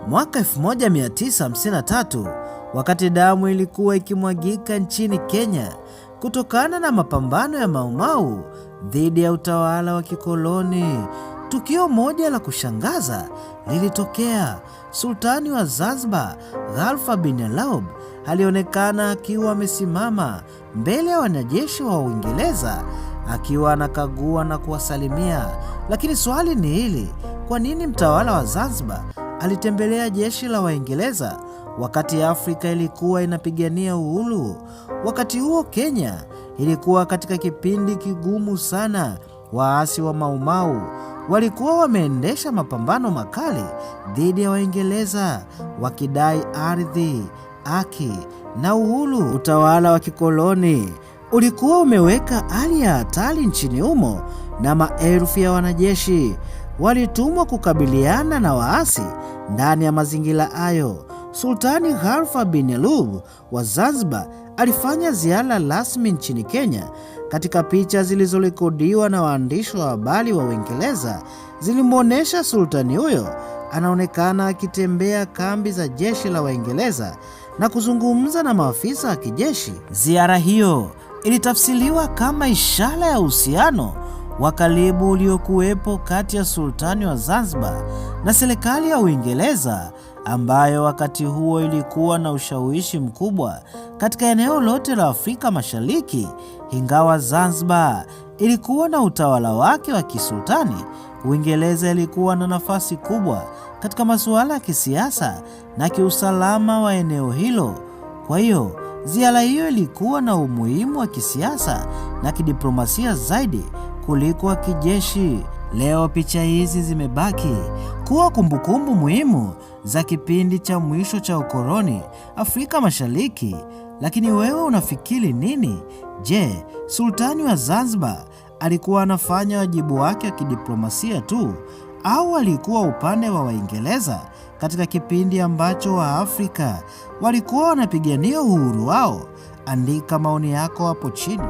Mwaka 1953, wakati damu ilikuwa ikimwagika nchini Kenya kutokana na mapambano ya Mau Mau dhidi ya utawala wa kikoloni, tukio moja la kushangaza lilitokea. Sultani wa Zanzibar, Khalfa bin Laub, alionekana akiwa amesimama mbele ya wanajeshi wa Uingereza akiwa anakagua na kuwasalimia. Lakini swali ni hili: kwa nini mtawala wa Zanzibar alitembelea jeshi la Waingereza wakati Afrika ilikuwa inapigania uhuru? Wakati huo Kenya ilikuwa katika kipindi kigumu sana. Waasi wa Mau Mau walikuwa wameendesha mapambano makali dhidi ya Waingereza wakidai ardhi, haki na uhuru. Utawala wa kikoloni ulikuwa umeweka hali ya hatari nchini humo na maelfu ya wanajeshi walitumwa kukabiliana na waasi. Ndani ya mazingira hayo, Sultani Khalfa bin Laub wa Zanzibar alifanya ziara rasmi nchini Kenya. Katika picha zilizorekodiwa na waandishi wa habari wa Uingereza zilimwonyesha sultani huyo anaonekana akitembea kambi za jeshi la Waingereza na kuzungumza na maafisa wa kijeshi. Ziara hiyo ilitafsiriwa kama ishara ya uhusiano wa karibu uliokuwepo kati ya sultani wa Zanzibar na serikali ya Uingereza, ambayo wakati huo ilikuwa na ushawishi mkubwa katika eneo lote la Afrika Mashariki. Ingawa Zanzibar ilikuwa na utawala wake wa kisultani, Uingereza ilikuwa na nafasi kubwa katika masuala ya kisiasa na kiusalama wa eneo hilo. Kwa hiyo ziara hiyo ilikuwa na umuhimu wa kisiasa na kidiplomasia zaidi kuliko wa kijeshi. Leo picha hizi zimebaki kuwa kumbukumbu muhimu za kipindi cha mwisho cha ukoloni Afrika Mashariki. Lakini wewe unafikiri nini? Je, sultani wa Zanzibar alikuwa anafanya wajibu wake wa kidiplomasia tu, au alikuwa upande wa Waingereza katika kipindi ambacho Waafrika walikuwa wanapigania uhuru wao? Andika maoni yako hapo chini.